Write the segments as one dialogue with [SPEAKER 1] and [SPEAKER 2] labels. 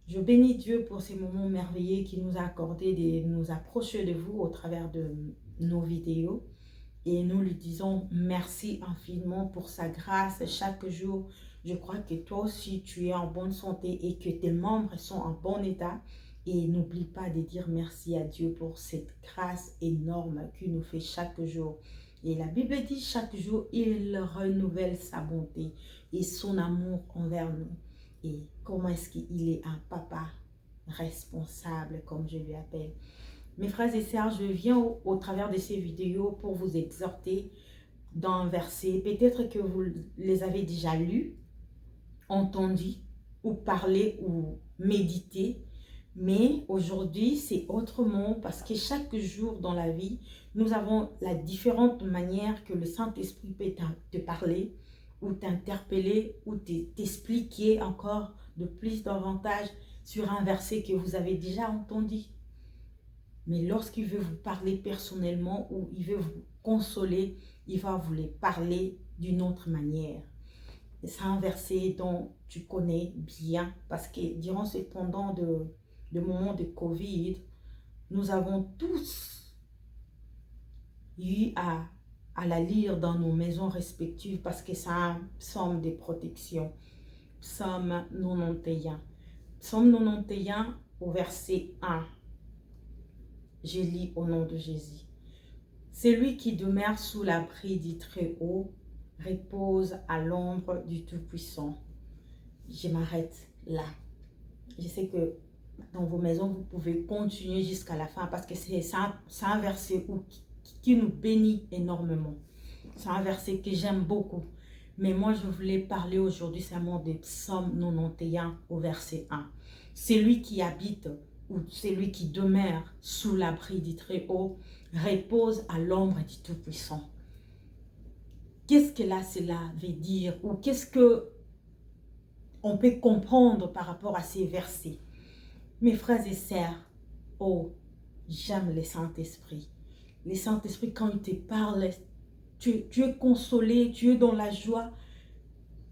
[SPEAKER 1] Je bénis Dieu pour ces moments merveilleux qu'il nous a accordé de nous approcher de vous au travers de nos vidéos. Et nous lui disons merci infiniment pour sa grâce chaque jour. Je crois que toi aussi, tu es en bonne santé et que tes membres sont en bon état. Et n'oublie pas de dire merci à Dieu pour cette grâce énorme qu'il nous fait chaque jour. Et la Bible dit chaque jour, il renouvelle sa bonté et son amour envers nous. Et comment est-ce qu'il est un papa responsable, comme je lui appelle. Mes frères et sœurs, je viens au travers de ces vidéos pour vous exhorter dans un verset. Peut-être que vous les avez déjà lus, entendus, ou parlé, ou médité. Mais aujourd'hui, c'est autrement parce que chaque jour dans la vie, nous avons la différente manière que le Saint-Esprit peut te parler, ou t'interpeller, ou t'expliquer encore de plus davantage sur un verset que vous avez déjà entendu. Mais lorsqu'il veut vous parler personnellement ou il veut vous consoler, il va vous les parler d'une autre manière. C'est un verset dont tu connais bien parce que durant ce pendant de moments de Covid, nous avons tous eu à la lire dans nos maisons respectives parce que c'est un psaume de protection. Psaume 91. Psaume 91 au verset 1. Je lis au nom de Jésus. Celui qui demeure sous l'abri du Très-Haut repose à l'ombre du Tout-Puissant. Je m'arrête là. Je sais que dans vos maisons, vous pouvez continuer jusqu'à la fin parce que c'est un verset qui nous bénit énormément. C'est un verset que j'aime beaucoup. Mais moi, je voulais parler aujourd'hui seulement de Psaume 91 au verset 1. Celui qui habite ou celui qui demeure sous l'abri du Très-Haut repose à l'ombre du Tout-Puissant. Qu'est-ce que là cela veut dire ou qu'est-ce que on peut comprendre par rapport à ces versets? Mes frères et sœurs, oh, j'aime le Saint-Esprit. Le Saint-Esprit, quand il te parle, tu es consolé, tu es dans la joie,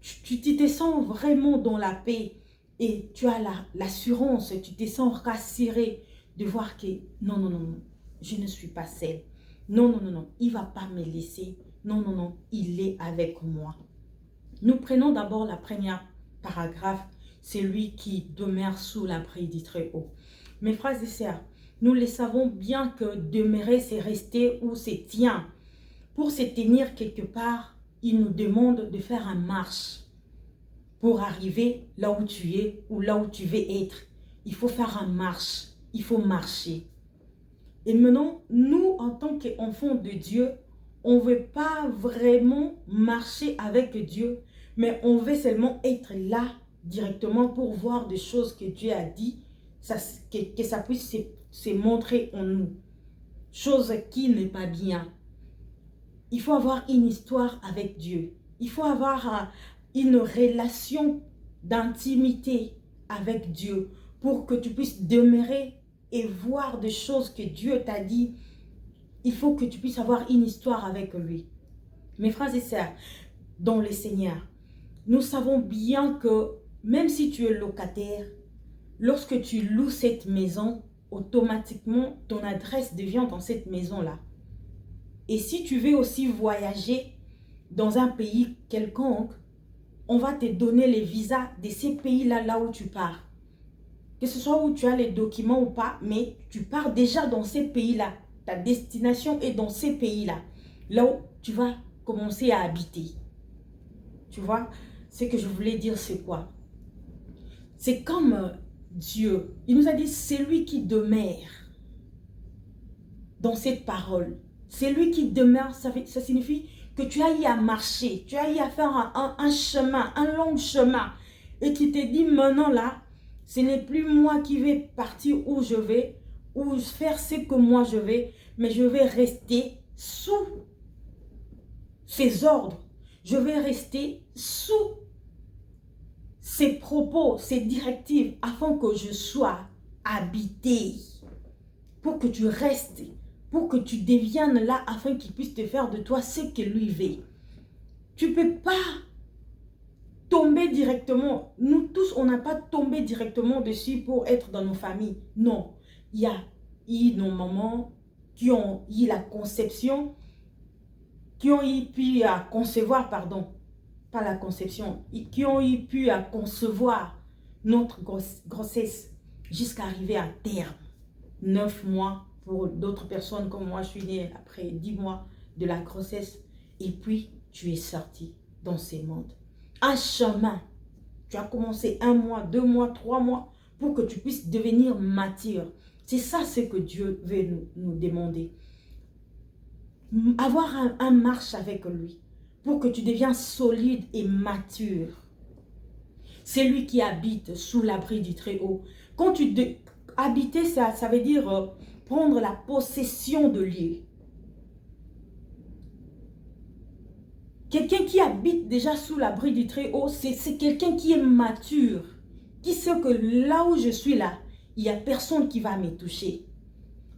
[SPEAKER 1] tu te sens vraiment dans la paix. Et tu as l'assurance, tu te sens rassuré de voir que non, non, non, non, je ne suis pas seule. Non, non, non, non, il ne va pas me laisser. Non, non, non, il est avec moi. Nous prenons d'abord la première paragraphe, celui qui demeure sous l'abri du Très-Haut. Mes frères et sœurs, nous le savons bien que demeurer, c'est rester où c'est tient. Pour se tenir quelque part, il nous demande de faire une marche. Pour arriver là où tu es ou là où tu veux être, il faut faire une marche, il faut marcher. Et maintenant, nous, en tant qu'enfants de Dieu, on ne veut pas vraiment marcher avec Dieu, mais on veut seulement être là directement pour voir des choses que Dieu a dit, que ça puisse se montrer en nous. Chose qui n'est pas bien. Il faut avoir une histoire avec Dieu. Il faut avoir une relation d'intimité avec Dieu pour que tu puisses demeurer et voir des choses que Dieu t'a dit. Il faut que tu puisses avoir une histoire avec lui. Mes frères et sœurs, dans le Seigneur, nous savons bien que même si tu es locataire, lorsque tu loues cette maison, automatiquement ton adresse devient dans cette maison-là. Et si tu veux aussi voyager dans un pays quelconque, on va te donner les visas de ces pays-là, là où tu pars. Que ce soit où tu as les documents ou pas, mais tu pars déjà dans ces pays-là. Ta destination est dans ces pays-là. Là où tu vas commencer à habiter. Tu vois, ce que je voulais dire, c'est quoi? C'est comme Dieu. Il nous a dit, c'est lui qui demeure dans cette parole. C'est lui qui demeure, ça signifie que tu as eu à marcher, tu as eu à faire un chemin, un long chemin. Et qui te dit maintenant là, ce n'est plus moi qui vais partir où je vais, ou faire ce que moi je vais, mais je vais rester sous ses ordres. Je vais rester sous ses propos, ses directives, afin que je sois habité. Pour que tu restes, pour que tu deviennes là, afin qu'il puisse te faire de toi ce que lui veut. Tu ne peux pas tombé directement. Nous tous, on n'a pas tombé directement dessus pour être dans nos familles. Non. Il y a eu nos mamans qui ont eu la conception, qui ont eu pu à concevoir, pardon, pas la conception, qui ont eu pu à concevoir notre grossesse jusqu'à arriver à terme. 9 mois pour d'autres personnes comme moi, je suis née après 10 mois de la grossesse. Et puis, tu es sorti dans ces mondes. Un chemin. Tu as commencé 1 mois, 2 mois, 3 mois pour que tu puisses devenir mature. C'est ça ce que Dieu veut nous demander. Avoir un marche avec lui pour que tu deviens solide et mature. C'est lui qui habite sous l'abri du Très-Haut. Quand tu habiter, ça veut dire prendre la possession de lieu. Quelqu'un qui habite déjà sous l'abri du Très-Haut, c'est quelqu'un qui est mature, qui sait que là où je suis là, il n'y a personne qui va me toucher.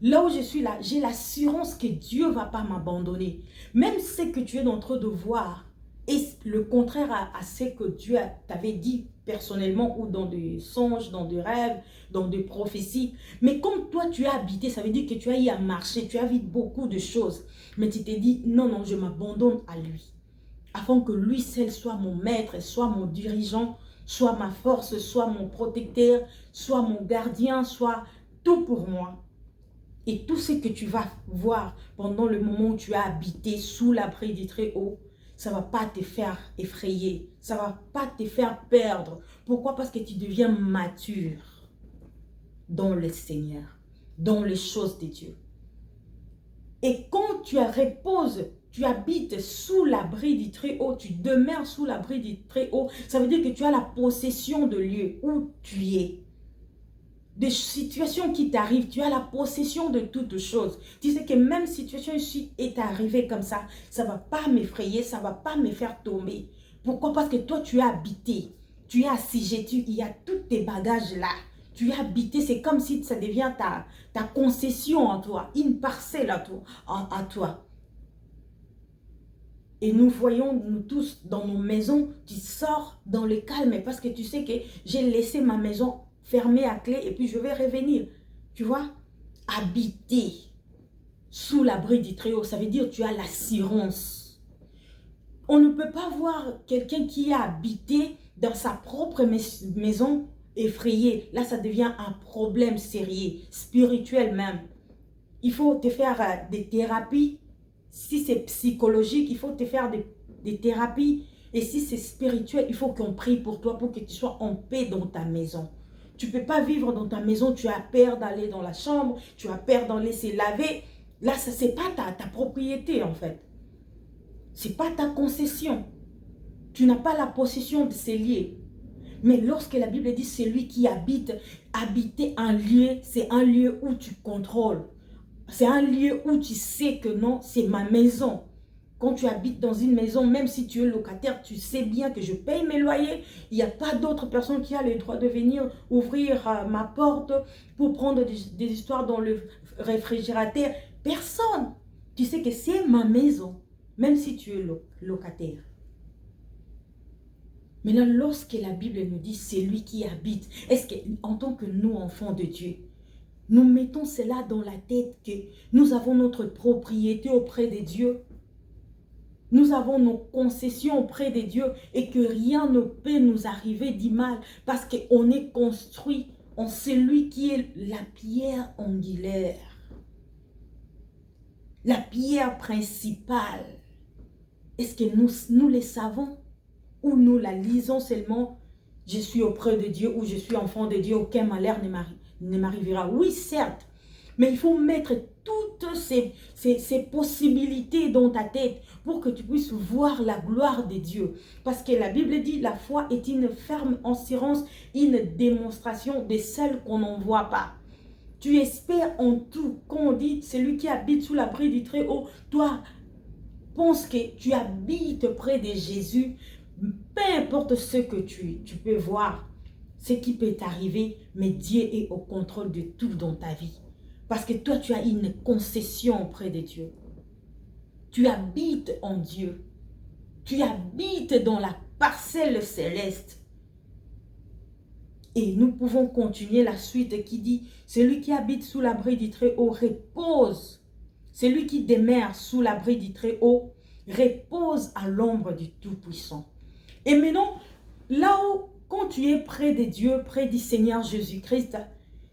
[SPEAKER 1] Là où je suis là, j'ai l'assurance que Dieu ne va pas m'abandonner. Même ce que tu es en train de voir est le contraire à ce que Dieu t'avait dit personnellement ou dans des songes, dans des rêves, dans des prophéties. Mais comme toi tu as habité, ça veut dire que tu as eu à marcher, tu as vu beaucoup de choses. Mais tu t'es dit, non, non, je m'abandonne à lui. Afin que lui seul soit mon maître, soit mon dirigeant, soit ma force, soit mon protecteur, soit mon gardien, soit tout pour moi. Et tout ce que tu vas voir pendant le moment où tu as habité sous l'abri du Très-Haut, ça ne va pas te faire effrayer, ça ne va pas te faire perdre. Pourquoi? Parce que tu deviens mature dans le Seigneur, dans les choses de Dieu. Et quand tu reposes, tu habites sous l'abri du Très-Haut, tu demeures sous l'abri du Très-Haut, ça veut dire que tu as la possession de lieu où tu es. Des situations qui t'arrivent, tu as la possession de toutes choses. Tu sais que même situation ici est arrivée comme ça ne va pas m'effrayer, ça ne va pas me faire tomber. Pourquoi? Parce que toi, tu as habité, tu es assujetti, il y a tous tes bagages là. Tu as habité, c'est comme si ça devient ta concession en toi, une parcelle à toi. Et nous voyons, nous tous, dans nos maisons, tu sors dans le calme parce que tu sais que j'ai laissé ma maison fermée à clé et puis je vais revenir. Tu vois, habiter sous l'abri du Très-Haut, ça veut dire que tu as l'assurance. On ne peut pas voir quelqu'un qui a habité dans sa propre maison effrayé. Là, ça devient un problème sérieux, spirituel même. Il faut te faire des thérapies. Si c'est psychologique, il faut te faire des thérapies. Et si c'est spirituel, il faut qu'on prie pour toi pour que tu sois en paix dans ta maison. Tu ne peux pas vivre dans ta maison, tu as peur d'aller dans la chambre, tu as peur d'en laisser laver. Là, ce n'est pas ta propriété en fait. Ce n'est pas ta concession. Tu n'as pas la possession de ces lieux. Mais lorsque la Bible dit c'est lui qui habite, habiter un lieu, c'est un lieu où tu contrôles. C'est un lieu où tu sais que non, c'est ma maison. Quand tu habites dans une maison, même si tu es locataire, tu sais bien que je paye mes loyers. Il n'y a pas d'autre personne qui a le droit de venir ouvrir ma porte pour prendre des histoires dans le réfrigérateur. Personne. Tu sais que c'est ma maison, même si tu es locataire. Maintenant, lorsque la Bible nous dit c'est lui qui habite, est-ce qu'en tant que nous, enfants de Dieu, nous mettons cela dans la tête que nous avons notre propriété auprès de Dieu. Nous avons nos concessions auprès de Dieu et que rien ne peut nous arriver du mal parce qu'on est construit en celui qui est la pierre angulaire. La pierre principale. Est-ce que nous le savons ou nous la lisons seulement? Je suis auprès de Dieu ou je suis enfant de Dieu, aucun malheur ne m'arrivera. Oui, certes, mais il faut mettre toutes ces possibilités dans ta tête pour que tu puisses voir la gloire de Dieu. Parce que la Bible dit, la foi est une ferme assurance, une démonstration de celle qu'on n'en voit pas. Tu espères en tout. Quand on dit, celui qui habite sous l'abri du Très-Haut, toi, pense que tu habites près de Jésus. Peu importe ce que tu peux voir, ce qui peut t'arriver, mais Dieu est au contrôle de tout dans ta vie. Parce que toi, tu as une concession auprès de Dieu. Tu habites en Dieu. Tu habites dans la parcelle céleste. Et nous pouvons continuer la suite qui dit, celui qui habite sous l'abri du Très-Haut repose. Celui qui demeure sous l'abri du Très-Haut repose à l'ombre du Tout-Puissant. Et maintenant, là où, quand tu es près de Dieu, près du Seigneur Jésus-Christ,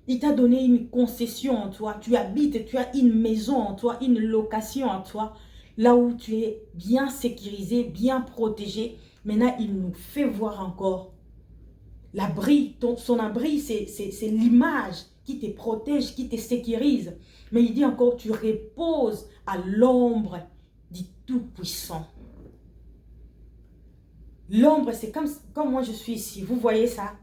[SPEAKER 1] il t'a donné une concession en toi. Tu habites, tu as une maison en toi, une location en toi. Là où tu es bien sécurisé, bien protégé. Maintenant, il nous fait voir encore l'abri. Son abri, c'est l'image qui te protège, qui te sécurise. Mais il dit encore, tu reposes à l'ombre du Tout-Puissant. L'ombre, c'est comme moi je suis ici. Vous voyez ça?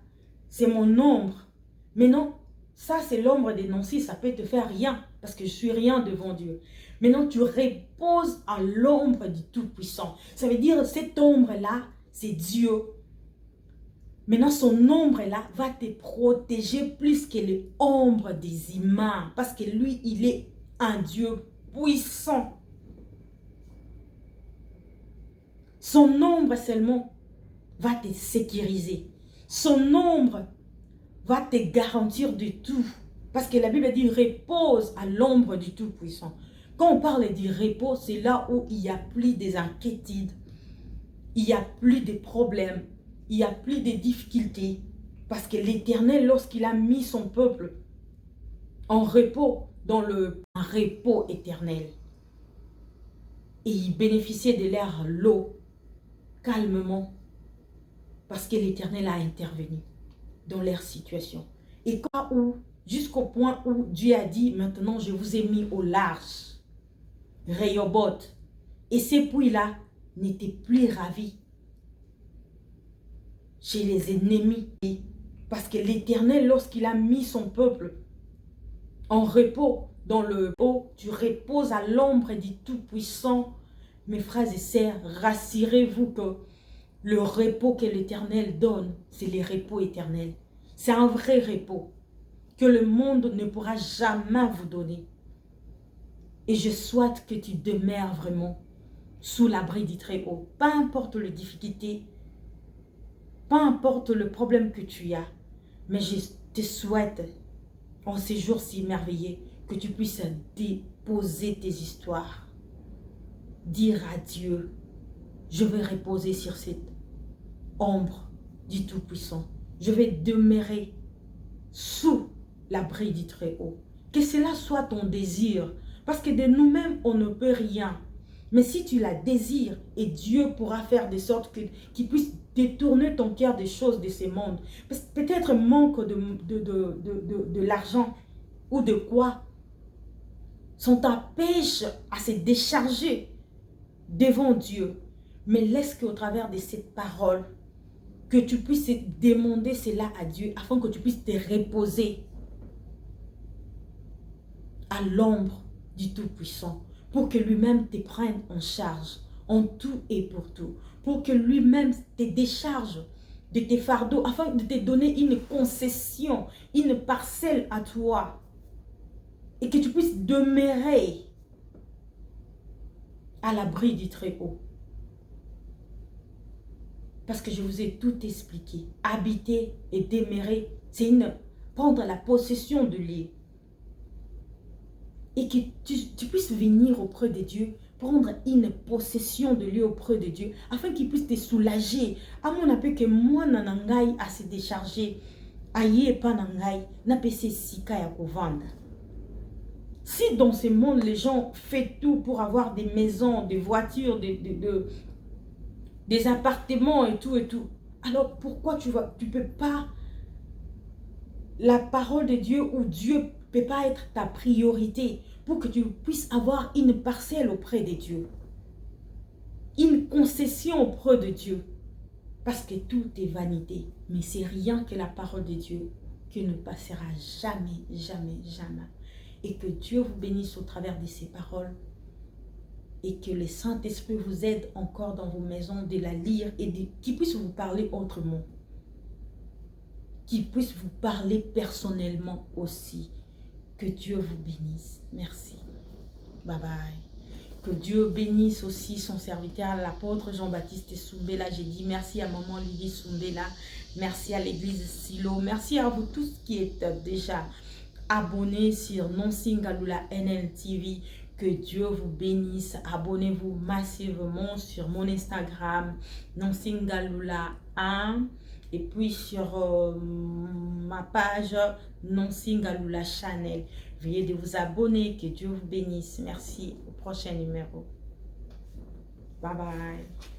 [SPEAKER 1] C'est mon ombre. Mais non, ça c'est l'ombre des Nancy. Ça peut te faire rien parce que je suis rien devant Dieu. Maintenant, tu reposes à l'ombre du Tout-Puissant. Ça veut dire cette ombre-là, c'est Dieu. Maintenant, son ombre-là va te protéger plus que l'ombre des humains. Parce que lui, il est un Dieu puissant. Son ombre seulement va te sécuriser. Son ombre va te garantir de tout. Parce que la Bible dit repose à l'ombre du Tout-Puissant. Quand on parle du repos, c'est là où il n'y a plus des inquiétudes. Il n'y a plus de problèmes. Il n'y a plus de difficultés. Parce que l'Éternel, lorsqu'il a mis son peuple en repos, dans un repos éternel, et il bénéficiait de l'air, l'eau, calmement, parce que l'Éternel a intervenu dans leur situation. Et jusqu'au point où Dieu a dit, maintenant je vous ai mis au large, Rehoboth, et ces puits-là n'étaient plus ravis chez les ennemis. Parce que l'Éternel, lorsqu'il a mis son peuple en repos, dans le haut, tu reposes à l'ombre du Tout-Puissant. Mes frères et sœurs, rassurez-vous que le repos que l'Éternel donne, c'est le repos éternel. C'est un vrai repos que le monde ne pourra jamais vous donner. Et je souhaite que tu demeures vraiment sous l'abri du Très-Haut. Peu importe les difficultés, peu importe le problème que tu as, mais je te souhaite, en ces jours si merveilleux, que tu puisses déposer tes histoires. Dire à Dieu, je vais reposer sur cette ombre du Tout-Puissant. Je vais demeurer sous l'abri du Très-Haut. Que cela soit ton désir. Parce que de nous-mêmes, on ne peut rien. Mais si tu la désires, et Dieu pourra faire de sorte qu'il puisse détourner ton cœur des choses de ce monde. Peut-être manque de l'argent ou de quoi. Ça t'empêche à se décharger devant Dieu. Mais laisse qu'au travers de cette parole, que tu puisses demander cela à Dieu afin que tu puisses te reposer à l'ombre du Tout-Puissant pour que lui-même te prenne en charge en tout et pour tout. Pour que lui-même te décharge de tes fardeaux afin de te donner une concession, une parcelle à toi. Et que tu puisses demeurer à l'abri du Très-Haut. Parce que je vous ai tout expliqué. Habiter et demeurer, c'est prendre la possession de lui. Et que tu puisses venir auprès de Dieu, prendre une possession de lui auprès de Dieu, afin qu'il puisse te soulager. À mon appel que moi nanangai à se décharger, aïe pas nangai, n'a pas sika ya kovanda. Si dans ce monde, les gens font tout pour avoir des maisons, des voitures, des appartements et tout, alors pourquoi tu ne peux pas, la parole de Dieu ou Dieu ne peut pas être ta priorité pour que tu puisses avoir une parcelle auprès de Dieu, une concession auprès de Dieu, parce que tout est vanité, mais c'est rien que la parole de Dieu qui ne passera jamais, jamais, jamais. Et que Dieu vous bénisse au travers de ces paroles. Et que le Saint-Esprit vous aide encore dans vos maisons de la lire et qu'il puisse vous parler autrement. Qu'il puisse vous parler personnellement aussi. Que Dieu vous bénisse. Merci. Bye bye. Que Dieu bénisse aussi son serviteur, l'apôtre Jean-Baptiste Soumbela. J'ai dit merci à maman Lydie Soumbela. Merci à l'église Silo. Merci à vous tous qui êtes déjà abonnés sur Nonsingalula NLTV. Que Dieu vous bénisse. Abonnez-vous massivement sur mon Instagram, Nonsingalula 1. Et puis sur ma page Nonsingalula Channel. Veuillez de vous abonner. Que Dieu vous bénisse. Merci. Au prochain numéro. Bye bye.